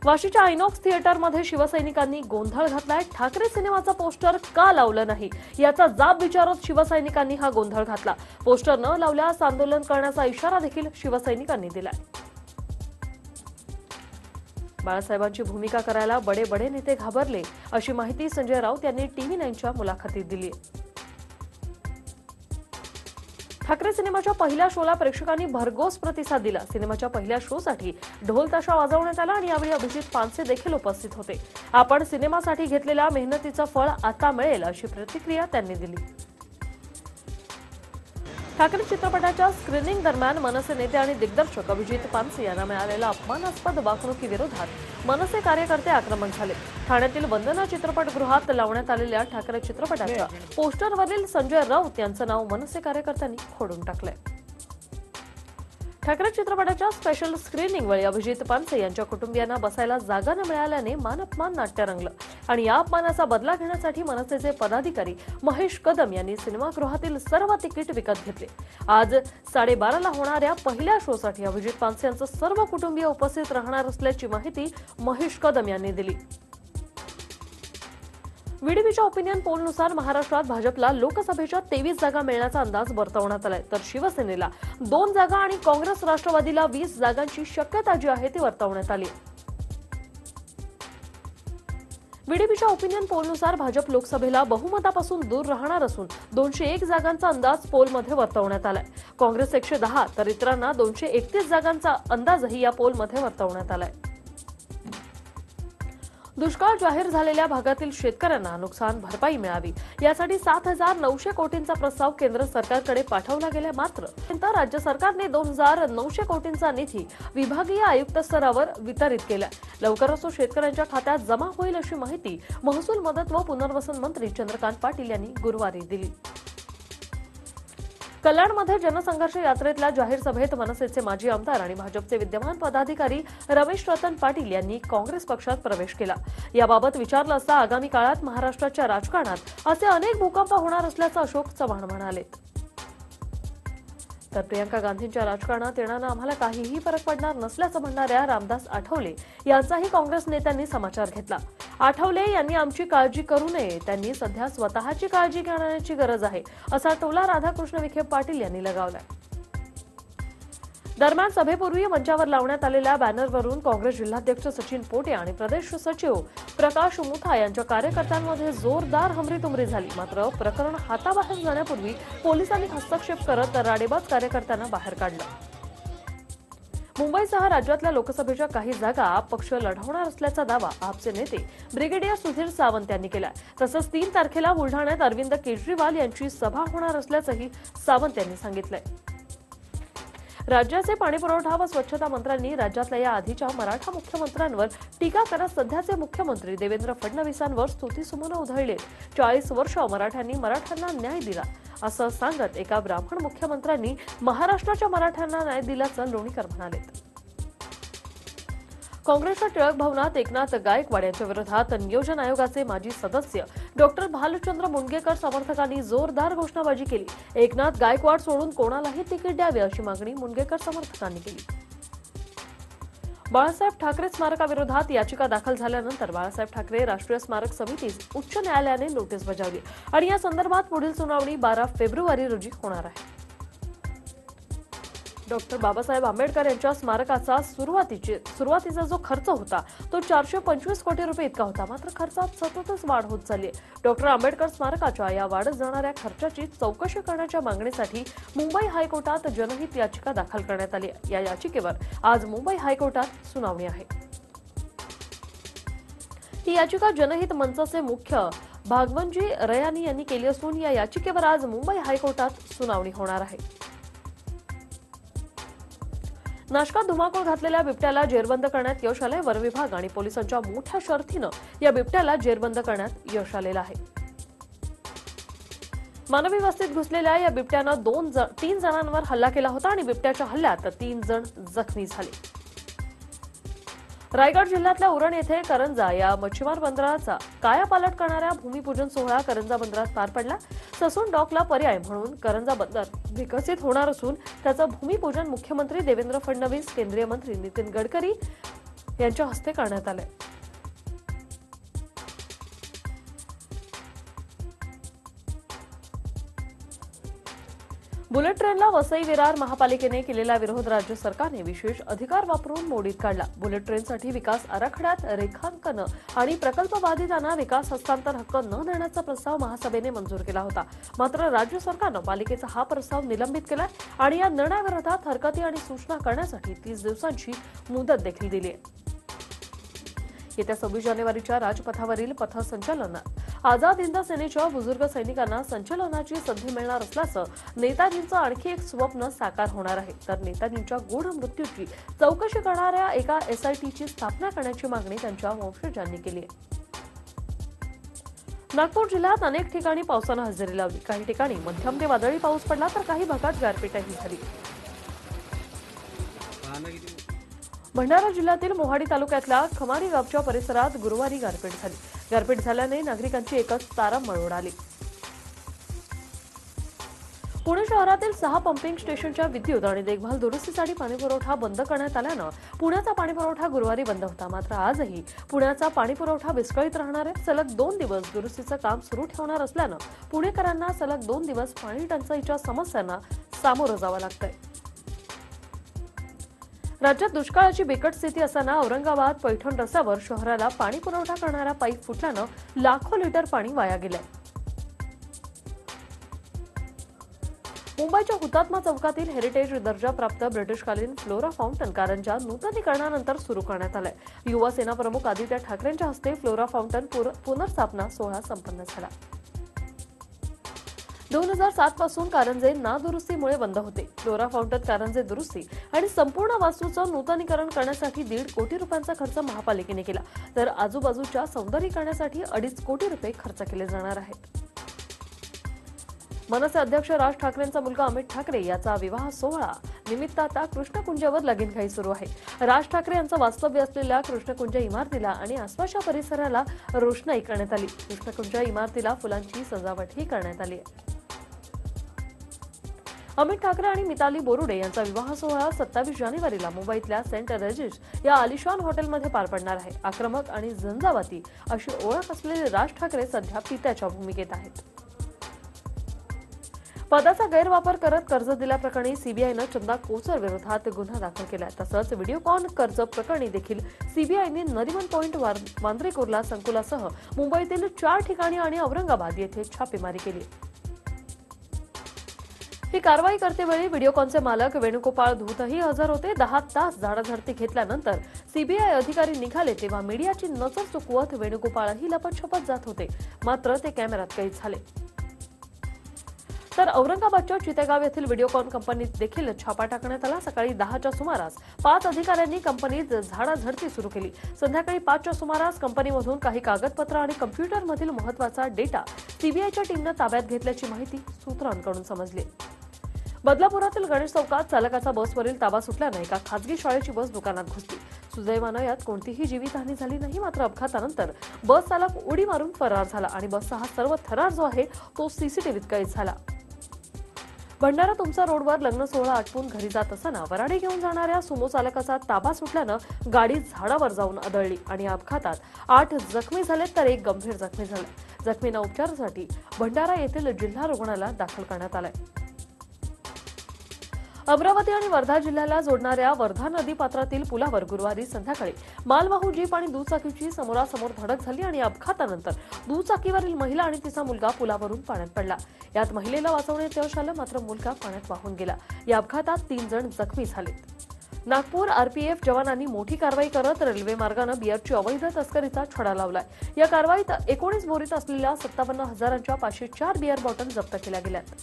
वाशीच्या आयनॉक्स थिएटरमध्ये शिवसैनिकांनी गोंधळ घातलाय। ठाकरे सिनेमाचा पोस्टर का लावलं नाही याचा जाब विचारत शिवसैनिकांनी हा गोंधळ घातला। पोस्टर न लावल्यास आंदोलन करण्याचा इशारा देखील शिवसैनिकांनी दिलाय। बाळासाहेबांची भूमिका करायला बडे बडे नेते घाबरले, अशी माहिती संजय राऊत यांनी TV9च्या मुलाखतीत दिली। ठाकरे सिनेमाच्या पहिल्या शोला प्रेक्षकांनी भरघोस प्रतिसाद दिला। सिनेमाच्या पहिल्या शोसाठी ढोल ताशा वाजवण्यात आला आणि यावेळी अभिजित पानसे देखील उपस्थित होते। आपण सिनेमासाठी घेतलेल्या मेहनतीचं फळ आता मिळेल, अशी प्रतिक्रिया त्यांनी दिली। ठाकरे चित्रपटाच्या स्क्रीनिंग दरम्यान मनसे नेते आणि दिग्दर्शक अभिजित पानसे यांना मिळालेल्या अपमानास्पद वागणुकीविरोधात मनसे कार्यकर्ते आक्रमक झाले। ठाण्यातील वंदना चित्रपटगृहात लावण्यात आलेल्या ठाकरे चित्रपटाच्या पोस्टरवरील संजय राऊत यांचं नाव मनसे कार्यकर्त्यांनी खोडून टाकलंय। ठाकरे चित्रपटाच्या स्पेशल स्क्रीनिंगवेळी अभिजित पानसे यांच्या कुटुंबियांना बसायला जागा न मिळाल्याने मानअपमान नाट्य रंगलं आणि या अपमानाचा बदला घेण्यासाठी मनसेचे पदाधिकारी महेश कदम यांनी सिनेमागृहातील सर्व तिकीट विकत घेतले। आज 12:30ला होणाऱ्या पहिल्या शोसाठी अभिजित पानसे यांचं सर्व कुटुंबीय उपस्थित राहणार असल्याची माहिती महेश कदम यांनी दिली। व्हीडीपीच्या ओपिनियन पोलनुसार महाराष्ट्रात भाजपला लोकसभेच्या 23 जागा मिळण्याचा अंदाज वर्तवण्यात आलाय, तर शिवसेनेला 2 जागा आणि काँग्रेस राष्ट्रवादीला 20 जागांची शक्यता जी आहे ती वर्तवण्यात आली। व्हीडीपीच्या ओपिनियन पोलनुसार भाजप लोकसभेला बहुमतापासून दूर राहणार असून 201 जागांचा अंदाज पोलमध्ये वर्तवण्यात आलाय। काँग्रेस 110 तर इतरांना 231 जागांचा अंदाजही या पोलमध्ये वर्तवण्यात आलाय। दुष्काळ जाहीर झालेल्या भागातील शेतकऱ्यांना नुकसान भरपाई मिळावी यासाठी 7,900 कोटींचा प्रस्ताव केंद्र सरकारकडे पाठवला गेला, मात्र राज्य सरकारने 2,900 कोटींचा निधी विभागीय आयुक्त स्तरावर वितरित केला। लवकरच तो शेतकऱ्यांच्या खात्यात जमा होईल, अशी माहिती महसूल मदत व पुनर्वसन मंत्री चंद्रकांत पाटील यांनी गुरुवारी दिली। कल्याणमध्ये जनसंघर्ष यात्रेतल्या जाहीर सभेत मनसेचे माजी आमदार आणि भाजपचे विद्यमान पदाधिकारी रमेश रतन पाटील यांनी काँग्रेस पक्षात प्रवेश केला। याबाबत विचारलं असता आगामी काळात महाराष्ट्राच्या राजकारणात असे अनेक भूकंप होणार असल्याचं अशोक चव्हाण म्हणाले। तर प्रियंका गांधींच्या राजकारणात येण्यानं आम्हाला काहीही फरक पडणार नसल्याचं म्हणणाऱ्या रामदास आठवले यांचाही काँग्रेस नेत्यांनी समाचार घेतला। आठवले यांनी आमची काळजी करू नये, त्यांनी सध्या स्वतःची काळजी घेण्याची गरज आहे, असा टोला राधाकृष्ण विखे पाटील यांनी लगावलाय। दरम्यान सभेपूर्वी मंचावर लावण्यात आलेल्या बॅनरवरून काँग्रेस जिल्हाध्यक्ष सचिन पोटे आणि प्रदेश सचिव प्रकाश मुथा यांच्या कार्यकर्त्यांमध्ये जोरदार हमरीतुमरी झाली, मात्र प्रकरण हाताबाहेर जाण्यापूर्वी पोलिसांनी हस्तक्षेप करत राडेबाज कार्यकर्त्यांना बाहेर काढलं। मुंबईसह राज्यातल्या लोकसभेच्या काही जागा आप पक्ष लढवणार असल्याचा दावा आपचे नेते ब्रिगेडियर सुधीर सावंत यांनी केला। तसंच 3 तारखेला बुलढाण्यात अरविंद केजरीवाल यांची सभा होणार असल्याचंही सावंत यांनी सांगितलंय। राज्याचे पाणीपुरवठा व स्वच्छता मंत्र्यांनी राज्यातल्या या आधीच्या मराठा मुख्यमंत्र्यांवर टीका करत सध्याचे मुख्यमंत्री देवेंद्र फडणवीसांवर स्तुतीसुमनं उधळले। 40 वर्ष मराठ्यांना न्याय दिला असं सांगत एका ब्राह्मण मुख्यमंत्र्यांनी महाराष्ट्राच्या मराठ्यांना न्याय दिल्याचं लोणीकर म्हणाले। काँग्रेसच्या टिळक भवनात एकनाथ गायकवाड यांच्या विरोधात नियोजन आयोगाचे माजी सदस्य डॉक्टर भालचंद्र मुंडगेकर समर्थकांनी जोरदार घोषणाबाजी केली। एकनाथ गायकवाड सोडून कोणालाही तिकीट द्यावे अशी मागणी मुंडगेकर समर्थकांनी केली। बाळासाहेब ठाकरे स्मारकाविरोधात याचिका दाखल झाल्यानंतर बाळासाहेब ठाकरे राष्ट्रीय स्मारक समितीस उच्च न्यायालयाने नोटीस बजावली आणि या संदर्भात पुढील सुनावणी 12 फेब्रुवारी रोजी होणार आहे। डॉक्टर बाबासाहेब आंबेडकर यांच्या स्मारकाचा सुरुवातीचा जो खर्च होता तो 425 कोटी रुपये इतका होता, मात्र खर्चात सततच वाढ होत चालली आहे। डॉक्टर आंबेडकर स्मारकाच्या या वाढत जाणाऱ्या खर्चाची चौकशी करण्याच्या मागणीसाठी मुंबई हायकोर्टात जनहित याचिका दाखल करण्यात आली आहे। या याचिकेवर आज मुंबई हायकोर्टात सुनावणी आहे। ही याचिका जनहित मंचचे मुख्य भागवंजी रयानी यांनी केली असून या याचिकेवर आज मुंबई हायकोर्टात सुनावणी होणार आहे। नाशकात धुमाकूळ घातलेल्या बिबट्याला जेरबंद करण्यात यश आलंय। वन विभाग आणि पोलिसांच्या मोठ्या शर्थीनं या बिबट्याला जेरबंद करण्यात यश आलेलं आहे। मानवी वस्तीत घुसलेल्या या बिबट्यानं 3 जणांवर हल्ला केला होता आणि बिबट्याच्या हल्ल्यात 3 जण जखमी झाले। रायगड जिल्ह्यातल्या उरण येथे करंजा या मच्छीमार बंदराचा कायापालट करणाऱ्या भूमिपूजन सोहळा करंजा बंदरात पार पडला। ससून डॉकला पर्याय म्हणून करंजा बंदर विकसित होणार असून त्याचं भूमिपूजन मुख्यमंत्री देवेंद्र फडणवीस, केंद्रीय मंत्री नितीन गडकरी यांच्या हस्ते करण्यात आले। बुलेट ट्रेनला वसई विरार महापालिकेने केलेला विरोध राज्य सरकारने विशेष अधिकार वापरून मोडीत काढला। बुलेट ट्रेनसाठी विकास आराखड्यात रेखांकन आणि प्रकल्प बाधितांना विकास हस्तांतर हक्क न देण्याचा प्रस्ताव महासभेने मंजूर केला होता। मात्र राज्य सरकारने पालिकेचा हा प्रस्ताव निलंबित केलाय आणि या निर्णयाविरोधात हरकती आणि सूचना करण्यासाठी 30 दिवसांची मुदत देखील दिली आहे। येत्या 26 जानेवारीच्या राजपथावरील पथसंचलनात आझाद हिंद सेनेच्या बुजुर्ग सैनिकांना संचलनाची संधी मिळणार असल्याचं नेताजींचं आणखी एक स्वप्न साकार होणार आहे। तर नेताजींच्या गूढ मृत्यूची चौकशी करणाऱ्या एका SITची स्थापना करण्याची मागणी त्यांच्या वंशजांनी केली आहे। नागपूर जिल्ह्यात अनेक ठिकाणी पावसानं हजेरी लावली। काही ठिकाणी मध्यम ते वादळी पाऊस पडला तर काही भागात गारपीटही झाली। भंडारा जिल्ह्यातील मोहाडी तालुक्यातल्या खमारी गावच्या परिसरात गुरुवारी गारपीट झाली। गारपीट झाल्याने नागरिकांची एकच तारांबळ उडाली। पुणे शहरातील 6 पंपिंग स्टेशनच्या विद्युत आणि देखभाल दुरुस्तीसाठी पाणीपुरवठा बंद करण्यात आल्यानं पुण्याचा पाणीपुरवठा गुरुवारी बंद होता। मात्र आजही पुण्याचा पाणीपुरवठा विस्कळीत राहणार आहे। सलग 2 दिवस दुरुस्तीचं काम सुरू ठेवणार असल्यानं पुणेकरांना सलग 2 दिवस पाणी टंचाईच्या समस्यांना सामोरं जावं लागतंय। राज्यात दुष्काळाची बिकट स्थिती असताना औरंगाबाद पैठण रस्त्यावर शहराला पाणी पुरवठा करणारा पाईप फुटल्यानं लाखो लिटर पाणी वाया गेलंय। मुंबईच्या हुतात्मा चौकातील हेरिटेज दर्जा प्राप्त ब्रिटिशकालीन फ्लोरा फाउंटन कारंजा नूतनीकरणानंतर सुरू करण्यात आलंय। युवा सेना प्रमुख आदित्य ठाकरेंच्या हस्ते फ्लोरा फाउंटन पुनर्स्थापना सोहळा संपन्न झाला। 2007 पासून कारंजे नादुरुस्तीमुळे बंद होते। फ्लोरा फाउंटन कारंजे दुरुस्ती आणि संपूर्ण वास्तूचं नूतनीकरण करण्यासाठी 1.5 कोटी रुपयांचा खर्च महापालिकेने केला, तर आजूबाजूच्या सौंदर्यीकरणासाठी 2.5 कोटी रुपये खर्च केले जाणार आहेत। मनसे अध्यक्ष राज ठाकरेंचा मुलगा अमित ठाकरे याचा विवाह सोहळा निमित्त आता कृष्णकुंजावर लगीनघाई सुरू आहे। राज ठाकरे यांचं वास्तव्य असलेल्या कृष्णकुंज इमारतीला आणि आसपासच्या परिसराला रोषणाई करण्यात आली। कृष्णकुंज इमारतीला फुलांची सजावटही करण्यात आली आहे। अमित ठाकरे आणि मिताली बोरुडे यांचा विवाह सोहळा 27 जानेवारीला मुंबईतल्या सेंट रेजिस या आलिशान हॉटेलमध्ये पार पडणार आहे। आक्रमक आणि झंझावाती अशी ओळख असलेले राज ठाकरे सध्या पित्याच्या भूमिकेत आहेत। पदाचा गैरवापर करत कर्ज दिल्याप्रकरणी सीबीआयनं चंदा कोचर विरोधात गुन्हा दाखल केला। तसंच व्हिडिओकॉन कर्ज प्रकरणी देखील सीबीआयने नरिमन पॉइंट वांद्रे कुर्ला संकुलासह मुंबईतील 4 ठिकाणी आणि औरंगाबाद येथे छापेमारी केली। ही कारवाई करतेवेळी व्हिडिओकॉनचे मालक वेणुगोपाळ धूतही हजर होते। 10 तास झाडाझडती घेतल्यानंतर सीबीआय अधिकारी निघाले तेव्हा मीडियाची नजर चुकवत वेणुगोपाळही लपतछपत जात होते, मात्र ते कॅमेऱ्यात कैद झाले। तर औरंगाबादच्या चितेगाव येथील व्हिडिओकॉन कंपनीत देखील छापा टाकण्यात आला। सकाळी 10च्या सुमारास 5 अधिकाऱ्यांनी कंपनीत झाडाझडती सुरू केली। संध्याकाळी 5च्या सुमारास कंपनीमधून काही कागदपत्र आणि कम्प्युटरमधील महत्त्वाचा डेटा सीबीआयच्या टीमने ताब्यात घेतल्याची माहिती सूत्रांकडून समजली। बदलापुरातील गणेश चौकात चालकाचा बसवरील ताबा सुटल्याने एका खासगी शाळेची बस दुकानात घुसली। सुदैवानं यात कोणतीही जीवितहानी झाली नाही, मात्र अपघातानंतर बस चालक उडी मारून फरार झाला आणि बसचा हा सर्व थरार जो आहे तो सीसीटीव्हीत कैद झाला। भंडारा तुमचा रोडवर लग्न सोहळा आटपून घरी जात असताना वराडी घेऊन जाणाऱ्या सुमो चालकाचा ताबा सुटल्यानं गाडी झाडावर जाऊन आदळली आणि अपघातात 8 जखमी झाले तर 1 गंभीर जखमी झाले। जखमींना उपचारासाठी भंडारा येथील जिल्हा रुग्णालयात दाखल करण्यात आलंय। अमरावती आणि वर्धा जिल्ह्याला जोडणाऱ्या वर्धा नदी पात्रातील पुलावर गुरुवारी संध्याकाळी मालवाहू जीप आणि दुचाकीची समोरासमोर धडक झाली आणि अपघातानंतर दुचाकीवरील महिला आणि तिचा मुलगा पुलावरून पाण्यात पडला। यात महिलेला वाचवण्यात यश आलं, मात्र मुलगा पाण्यात वाहून गेला। या अपघातात 3 जण जखमी झालेत। नागपूर आरपीएफ जवानांनी मोठी कारवाई करत रेल्वे मार्गाने बिअरची अवैध तस्करीचा छडा लावलाय। या कारवाईत 19 बोरीत असलेल्या 57,000च्या 504 बिअर बॉटल जप्त केल्या गेल्यात।